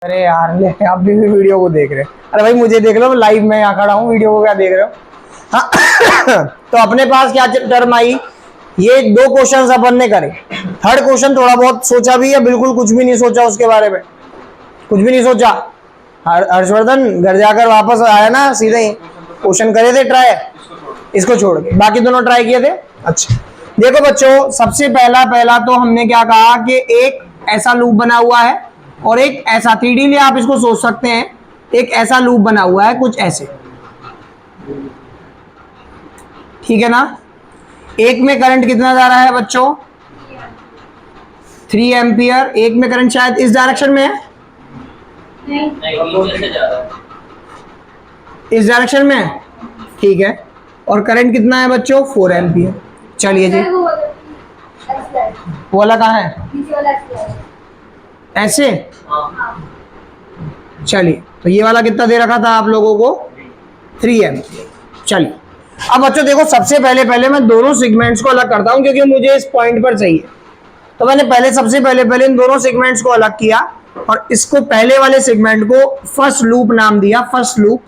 अरे यार ले आप भी वीडियो को देख रहे हैं। अरे भाई मुझे देख लो, लाइव में यहाँ खड़ा हूँ, वीडियो को क्या देख रहे हो। हाँ तो अपने पास क्या टर्म आई, ये दो क्वेश्चन अपन ने करे। थर्ड क्वेश्चन थोड़ा बहुत सोचा भी है, बिल्कुल कुछ भी नहीं सोचा उसके बारे में, कुछ भी नहीं सोचा। हर्षवर्धन घर जाकर वापस आया ना, सीधे ही क्वेश्चन करे थे ट्राई, इसको छोड़ के बाकी दोनों ट्राई किए थे। अच्छा देखो बच्चों, सबसे पहला तो हमने क्या कहा कि एक ऐसा लूप बना हुआ है और एक ऐसा, 3D लिए आप इसको सोच सकते हैं, एक ऐसा लूप बना हुआ है कुछ ऐसे, ठीक है ना। एक में करंट कितना जा रहा है बच्चों, 3 एम्पियर। एक में करंट शायद इस डायरेक्शन में है, इस डायरेक्शन में है, ठीक है। और करंट कितना है बच्चों, 4 एम्पियर। चलिए जी, वो वाला कहाँ है, ऐसे। चलिए तो ये वाला कितना दे रखा था आप लोगों को, 3 एम्पियर। चलिए अब बच्चों देखो, सबसे पहले मैं दोनों सेगमेंट्स को अलग करता हूं क्योंकि मुझे इस पॉइंट पर चाहिए। तो मैंने सबसे पहले इन दोनों सेगमेंट्स को अलग किया और इसको पहले वाले सेगमेंट को फर्स्ट लूप नाम दिया, फर्स्ट लूप।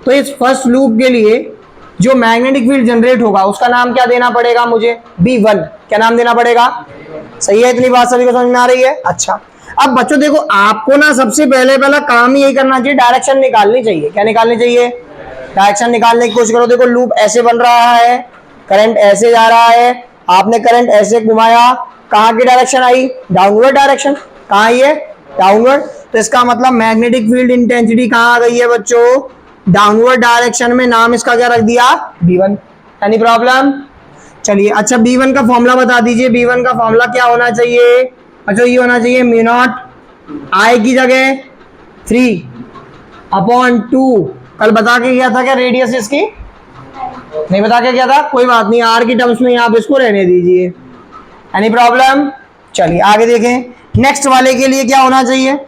तो इस फर्स्ट लूप के लिए जो मैग्नेटिक फील्ड जनरेट होगा उसका नाम क्या देना पड़ेगा मुझे, B1। क्या नाम देना पड़ेगा, सही है, इतनी बात सभी को समझ में आ रही है। अच्छा अब बच्चों देखो, आपको ना सबसे पहला काम ही यही करना चाहिए, डायरेक्शन निकालनी चाहिए। क्या निकालनी चाहिए, डायरेक्शन निकालने की कोशिश करो। देखो लूप ऐसे बन रहा है, करंट ऐसे जा रहा है, आपने करंट ऐसे घुमाया, कहाँ की डायरेक्शन आई, डाउनवर्ड डायरेक्शन। कहाँ आई है, डाउनवर्ड। तो इसका मतलब मैग्नेटिक फील्ड इंटेंसिटी कहाँ आ गई है बच्चों, डाउनवर्ड डायरेक्शन में। नाम इसका क्या रख दिया, B1। Any problem. चलिए अच्छा, B1 का फॉर्मूला बता दीजिए। B1 का फॉर्मूला क्या होना चाहिए, अच्छा ये होना चाहिए म्यू नॉट I की जगह 3/2। कल बता के गया था क्या रेडियस इसकी, नहीं बता के गया था, कोई बात नहीं, R की टर्म्स में आप इसको रहने दीजिए। Any problem. चलिए आगे देखें, नेक्स्ट वाले के लिए क्या होना चाहिए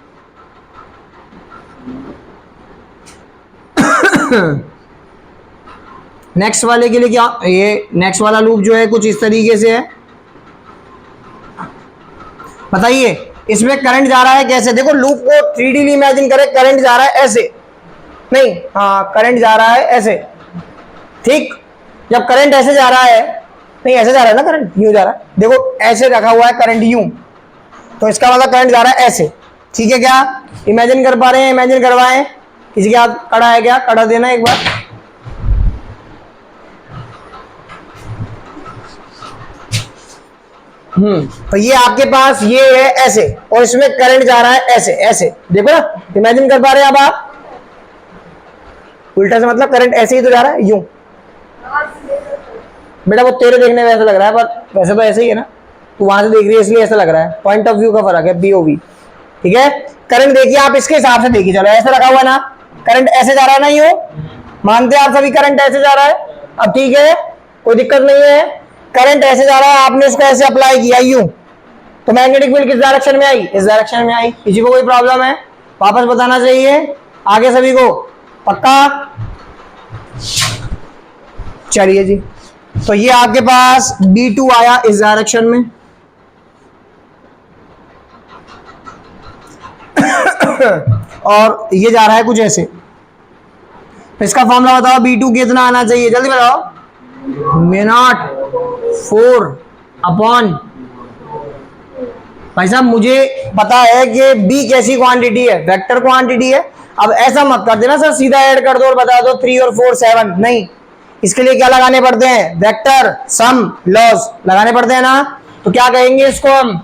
नेक्स्ट वाले के लिए क्या, ये नेक्स्ट वाला लूप जो है कुछ इस तरीके से है। बताइए इसमें करंट जा रहा है कैसे, देखो लूप को 3D इमेजिन करें, करंट जा रहा है ऐसे, नहीं हाँ करंट जा रहा है ऐसे, ठीक। जब करंट ऐसे जा रहा है, नहीं ऐसे जा रहा है ना करंट, यूं जा रहा है, देखो ऐसे रखा हुआ है करंट यूं, तो इसका मतलब करंट जा रहा है ऐसे, ठीक है। क्या इमेजिन कर पा रहे हैं, इमेजिन करवाएं। किसी के हाथ कड़ा है क्या, कड़ा देना एक बार। तो ये आपके पास ये है ऐसे और इसमें करंट जा रहा है ऐसे, ऐसे देखो ना, इमेजिन कर पा रहे हैं अब आप। उल्टा से मतलब करंट ऐसे ही तो जा रहा है यूं। बेटा वो तेरे देखने में ऐसा लग रहा है, पर वैसे तो ऐसे ही है ना, तू वहां से देख रही है इसलिए ऐसा लग रहा है, पॉइंट ऑफ व्यू का फर्क है, POV, ठीक है। करंट देखिए आप इसके हिसाब से देखिए, चलो ऐसे रखा हुआ ना, करंट ऐसे जा रहा है ना यूं, मानते हैं आप सभी करंट ऐसे जा रहा है। अब ठीक है, कोई दिक्कत नहीं है, करंट ऐसे जा रहा है, आपने इसको ऐसे अप्लाई किया यूं, तो मैग्नेटिक फील्ड किस डायरेक्शन में आई, इस डायरेक्शन में आई। किसी को कोई प्रॉब्लम है, वापस बताना चाहिए आगे सभी को, पक्का। चलिए जी, तो ये आपके पास B2 आया इस डायरेक्शन में और ये जा रहा है कुछ ऐसे। इसका फॉर्मूला बताओ, B2 कितना आना चाहिए, जल्दी बताओ। म्यू नॉट 4/, भाई साहब मुझे पता है कि B कैसी क्वांटिटी है, वेक्टर क्वांटिटी है। अब ऐसा मत कर देना सर सीधा ऐड कर दो और बता दो 3 और 4 7, नहीं, इसके लिए क्या लगाने पड़ते हैं, वेक्टर सम लॉस लगाने पड़ते हैं ना। तो क्या कहेंगे इसको हम,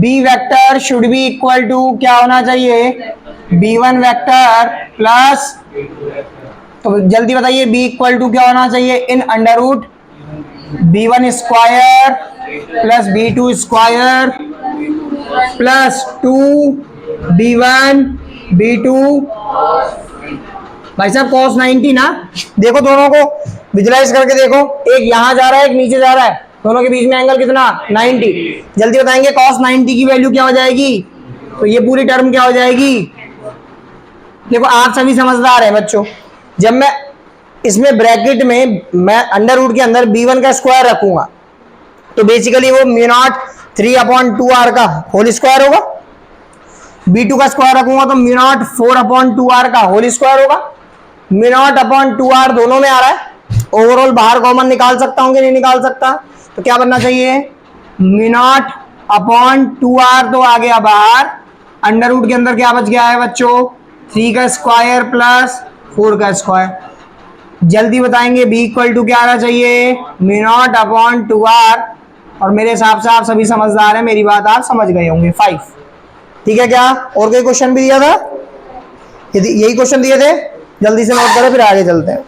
B vector should be equal to क्या होना चाहिए, B1 वेक्टर प्लस, तो जल्दी बताइए B इक्वल टू क्या होना चाहिए, इन under root B1 square plus B2 square plus 2B1 B2, भाई साहब cos 90 ना। देखो दोनों को विजुलाइज करके देखो, एक यहां जा रहा है एक नीचे जा रहा है, दोनों के बीच में एंगल कितना, 90। जल्दी बताएंगे cos 90 की वैल्यू क्या हो जाएगी, तो ये पूरी टर्म क्या हो जाएगी। देखो आप सभी समझदार हैं बच्चों, जब मैं इसमें ब्रैकेट में मैं अंडर रूट के अंदर B1 का स्क्वायर रखूंगा तो बेसिकली वो म्यू नॉट 3/2R का होल स्क्वायर होगा। b2 का स्क्वायर रखूंगा तो म्यू नॉट 4/2r का होल स्क्वायर होगा। म्यू नॉट अपॉन 2r दोनों में आ रहा है। ओवरऑल बाहर कॉमन निकाल सकता हूं कि नहीं निकाल सकता? तो क्या बनना चाहिए? म्यू नॉट अपॉन 2r तो आ गया बाहर, अंडर रूट के अंदर क्या बच गया है बच्चों? 3 का स्क्वायर प्लस 4 का स्क्वायर। जल्दी बताएंगे b इक्वल टू क्या आना चाहिए? Mu naught upon 2r। और मेरे हिसाब से आप सभी समझदार हैं, मेरी बात आप समझ गए होंगे। 5 ठीक है क्या? और कोई क्वेश्चन भी दिया था? यही क्वेश्चन दिए थे? जल्दी से नोट करो फिर आगे चलते हैं।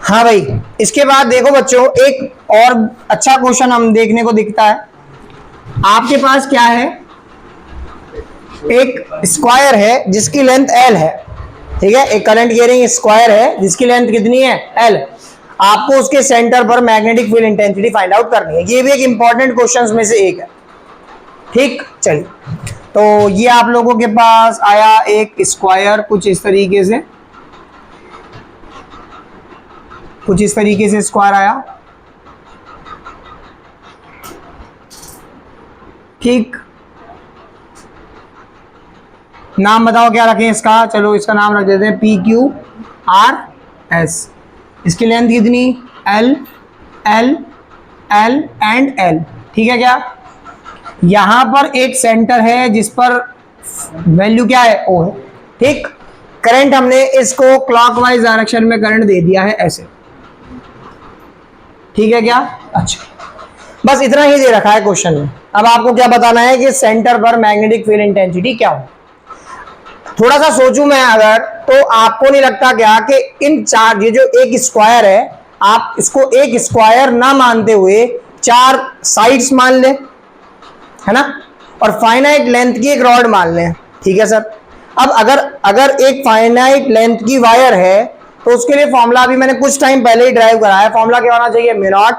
हाँ भाई, इसके बाद देखो बच्चों, एक और अच्छा क्वेश्चन हम देखने को दिखता है। आपके पास क्या है? एक स्क्वायर है जिसकी लेंथ L है, ठीक है। एक करंट कैरिंग स्क्वायर है जिसकी लेंथ कितनी है? L। आपको उसके सेंटर पर magnetic field intensity find out करनी है। ये भी एक इंपॉर्टेंट क्वेश्चंस में से एक है, ठीक। चलिए, तो ये आप लोगों के पास आया एक स्क्वायर कुछ इस तरीके से, कुछ इस तरीके से स्क्वायर आया, ठीक। नाम बताओ क्या रखें इसका? चलो इसका नाम रख देते हैं PQRS। इसकी लेंथ कितनी? L L L and L, ठीक है क्या? यहां पर एक सेंटर है जिस पर वैल्यू क्या है? O है, ठीक। करंट हमने इसको क्लॉकवाइज डायरेक्शन में करंट दे दिया है ऐसे, ठीक है क्या? अच्छा, बस इतना ही दे रखा है क्वेश्चन में। अब आपको क्या बताना है कि सेंटर पर मैग्नेटिक फील्ड इंटेंसिटी क्या हो। थोड़ा सा सोचूं मैं अगर, तो आपको नहीं लगता क्या कि इन चार, ये जो एक स्क्वायर है, आप इसको एक स्क्वायर ना मानते हुए 4 साइड्स मान लें, है ना, और फाइनाइट लेंथ की एक रॉड मान लें, ठीक है सर। अब अगर एक फाइनाइट लेंथ की वायर है तो उसके लिए फॉर्मूला अभी मैंने कुछ टाइम पहले ही ड्राइव कराया। फॉर्मूला क्या होना चाहिए? Mu naught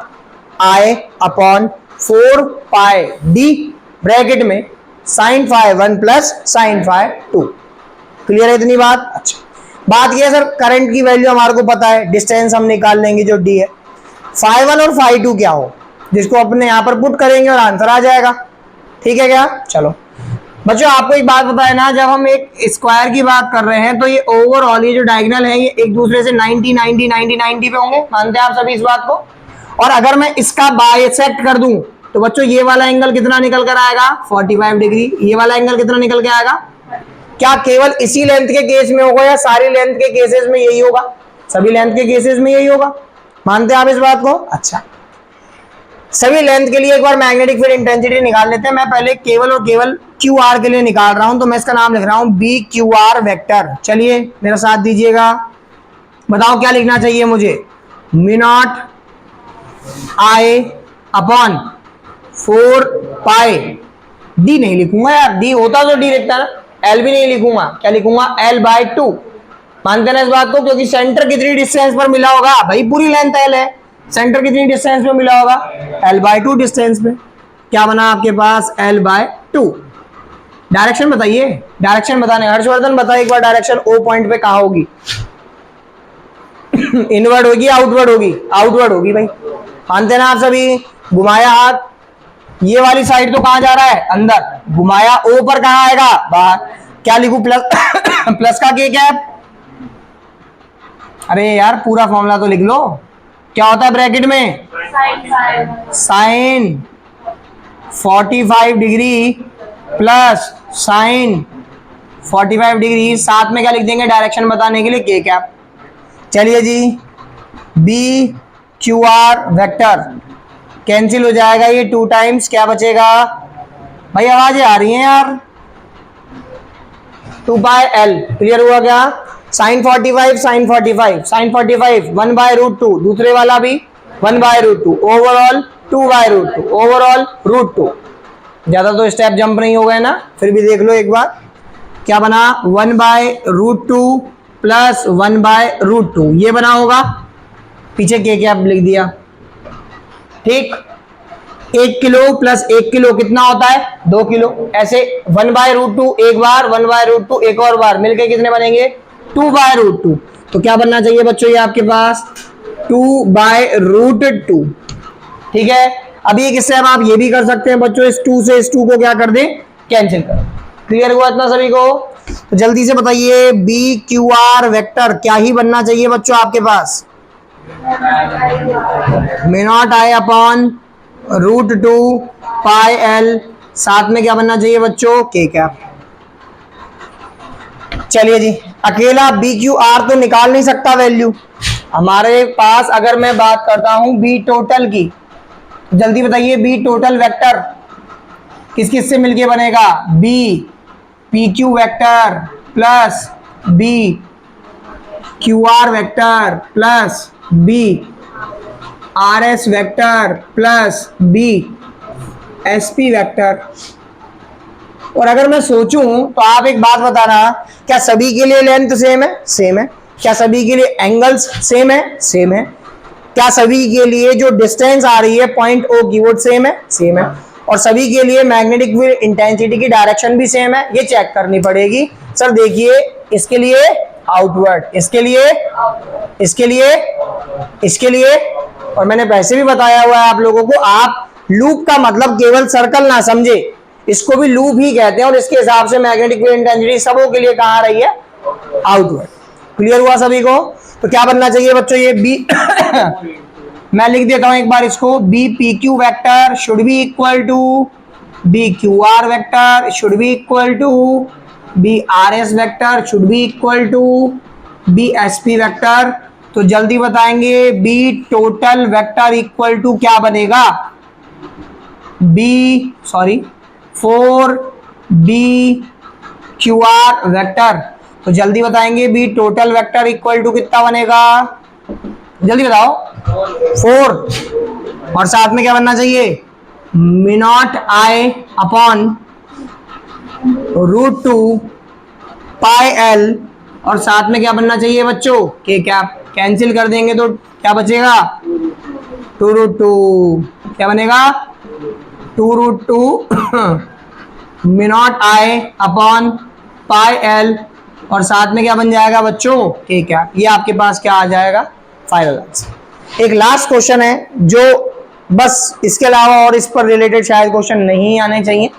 I upon 4 pi d bracket में sin phi 1 plus sin phi 2। Clear है इतनी बात? अच्छा, बात यह है सर, करंट की वैल्यू हमारे को पता है, डिस्टेंस हम निकाल लेंगे जो d है। phi 1 और phi 2 क्या हो, जिसको अपने यहां पर पुट करेंगे और आंसर आ जाएगा, ठीक है क्या? चलो बच्चों, आपको एक बात पता है ना, जब हम एक स्क्वायर की बात कर रहे हैं तो ये ओवरऑल ये जो डायगोनल है ये एक दूसरे से 90 90 90 90 पे होंगे, मानते हैं आप सभी इस बात को? और अगर मैं इसका बाइसेक्ट कर दूं तो बच्चों ये वाला एंगल कितना निकल कर आएगा? 45 डिग्री। ये वाला एंगल कितना निकल के आएगा? क्या केवल इसी लेंथ के केस में होगा या सारी लेंथ के केसेस में यही होगा? सभी लेंथ के केसेस में यही होगा, मानते हैं आप इस बात को? अच्छा, सभी लेंथ के लिए एक बार मैग्नेटिक फील्ड इंटेंसिटी निकाल लेते हैं। मैं पहले केवल और केवल QR के लिए निकाल रहा हूं, तो मैं इसका नाम लिख रहा हूं BQR वेक्टर। चलिए मेरा साथ दीजिएगा, बताओ क्या लिखना चाहिए मुझे? Mu naught I upon 4 pi d नहीं लिखूंगा यार, d होता तो d लिखता ना, L भी नहीं लिखूंगा, क्या लिखूंगा? L/2। मानते हैं ना इस बात को? क्योंकि सेंटर कितनी डिस्टेंस पर मिला होगा भाई? पूरी लेंथ L है, सेंटर कितनी डिस्टेंस पे मिला होगा? L/2 डिस्टेंस पे। क्या बना आपके पास? L/2। डायरेक्शन बताइए, डायरेक्शन बताने, हर्षवर्धन बताइए एक बार, डायरेक्शन O पॉइंट पे कहाँ होगी? इनवर्ड होगी, आउटवर्ड होगी? आउटवर्ड होगी भाई, मानते ना आप सभी? घुमाया हाथ, ये वाली साइड तो कहां जा रहा है? अंदर। घुमाया O पर कहां आएगा? बाहर। क्या लिखूं? प्लस प्लस का के कैप। अरे यार पूरा फॉर्मूला तो लिख लो, क्या होता है ब्रैकेट में? Sine 45 degree plus sine 45 degree, साथ में क्या लिख देंगे डायरेक्शन बताने के लिए? के कैप। चलिए जी, BQR वेक्टर कैंसिल हो जाएगा ये 2 टाइम्स, क्या बचेगा भाई? आवाजें आ रही हैं यार। 2 बाय L, क्लियर हुआ क्या? साइन 45 साइन 45 साइन 45 1/√2, दूसरे वाला भी 1/√2, ओवरऑल 2/√2, ओवरऑल √2। ज्यादा तो स्टेप जंप नहीं हो गए ना, फिर भी देख लो एक बार, क्या बना? 1/√2 प्लस 1/√2, ये बना होगा, पीछे के क्या लिख दिया, ठीक। 1 किलो प्लस 1 किलो कितना होता है? 2 किलो। ऐसे 1/√2 एक बार, 1/√2 एक और बार, मिलके कितने बनेंगे? 2/√2। तो क्या बनना चाहिए बच्चों ये आपके पास? 2/√2। ठीक है, अभी एक स्टेप आप ये भी कर सकते हैं बच्चों, इस 2 से इस 2 को क्या कर दें, कैंसिल कर। क्लियर हुआ इतना सभी को? तो जल्दी से बताइए बी क्यू आर वेक्टर क्या ही बनना चाहिए बच्चों आपके पास? May not I upon √2 pi L, साथ में क्या बनना चाहिए बच्चों, के कैप। चलिए जी, अकेला बी क्यू आर तो निकाल नहीं सकता वैल्यू हमारे पास। अगर मैं बात करता हूं बी टोटल की, जल्दी बताइए बी टोटल वेक्टर किस किस से मिलके बनेगा? B P Q vector plus B Q R vector plus B R S vector plus B S P vector. और अगर मैं सोचूं तो आप एक बात बताना, क्या सभी के लिए लेंथ सेम है? सेम है। क्या सभी के लिए एंगल्स सेम है? सेम है। क्या सभी के लिए जो डिस्टेंस आ रही है पॉइंट ओ की वो सेम है? सेम है। और सभी के लिए मैग्नेटिक फील्ड इंटेंसिटी की डायरेक्शन भी सेम है? ये चेक करनी पड़ेगी। सर देखिए, इसके लिए आउटवर्ड, इसके लिए, इसके लिए, इसके लिए, और मैंने वैसे भी बताया हुआ है आप लोगों को, आप लूप का मतलब केवल सर्कल ना समझे, इसको भी लूप ही कहते हैं। और इसके हिसाब से मैग्नेटिक फील्ड इंटेंसिटी सबों के लिए कहाँ आ रही है? आउटवर्ड। क्लियर हुआ सभी को? तो क्या बनना चाहिए बच्चों, ये बी मैं लिख देता हूं एक बार इसको, B P Q vector should be equal to B Q R vector should be equal to B R S vector should be equal to B S P vector. तो जल्दी बताएंगे, B total vector equal to क्या बनेगा? B 4 B Q R vector. तो जल्दी बताएंगे B total vector equal to कितना बनेगा? जल्दी बताओ। 4, और साथ में क्या बनना चाहिए? मे not I upon √2 pi L, और साथ में क्या बनना चाहिए बच्चों? के कैप। कैंसिल कर देंगे तो क्या बचेगा? 2√2। क्या बनेगा? 2√2 मे not I upon pi L, और साथ में क्या बन जाएगा बच्चों? के कैप। ये आपके पास क्या आ जाएगा? Final answer. एक लास्ट क्वेश्चन है जो बस इसके अलावा और इस पर रिलेटेड शायद क्वेश्चन नहीं आने चाहिए।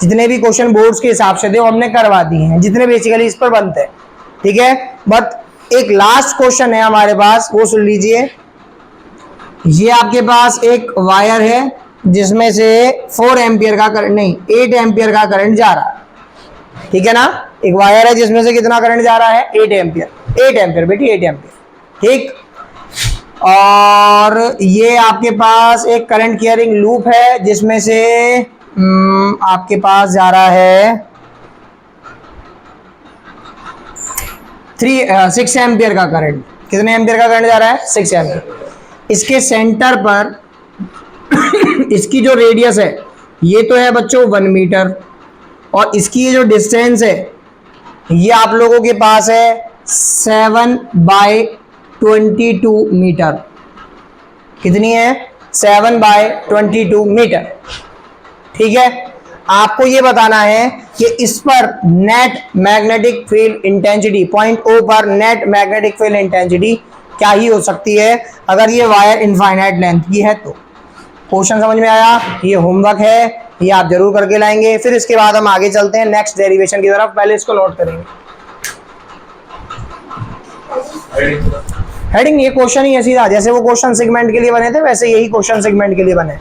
जितने भी क्वेश्चन बोर्ड्स के हिसाब से थे वो हमने करवा दिए हैं, जितने बेसिकली इस पर बनते हैं, ठीक है। बट एक लास्ट क्वेश्चन है हमारे पास, वो सुन लीजिए। ये आपके पास एक वायर है जिसमें से 4 एम्पियर का करंट, नहीं 8 एम्पियर का करंट जा रहा है, ठीक है ना। एक वायर है जिसमें से कितना करंट जा रहा है? 8 एम्पियर। 8 एम्पियर बेटी, 8 एम्पियर, ठीक। और ये आपके पास एक करंट कैरिंग लूप है जिसमें से आपके पास जा रहा है 6 एम्पियर का करंट। कितने एम्पियर का करंट जा रहा है? 6 एम्पियर। इसके सेंटर पर इसकी जो रेडियस है ये तो है बच्चों 1 मीटर, और इसकी ये जो डिस्टेंस है ये आप लोगों के पास है 7/22 मीटर। कितनी है? 7/22 मीटर, ठीक है। आपको ये बताना है कि इस पर net magnetic field intensity, point O पर नेट मैग्नेटिक फील्ड इंटेंसिटी क्या ही हो सकती है अगर ये वायर इनफाइनाइट लेंथ की है। तो क्वेश्चन समझ में आया? ये होमवर्क है, ये आप जरूर करके लाएंगे। फिर इसके बाद हम आगे चलते हैं नेक्स्ट डेरिवेशन की तरफ। पहले इसको नोट करेंगे। हेडिंग ये क्वेश्चन ही है सीधा, जैसे वो क्वेश्चन सेगमेंट के लिए बने थे वैसे यही क्वेश्चन सेगमेंट के लिए बने।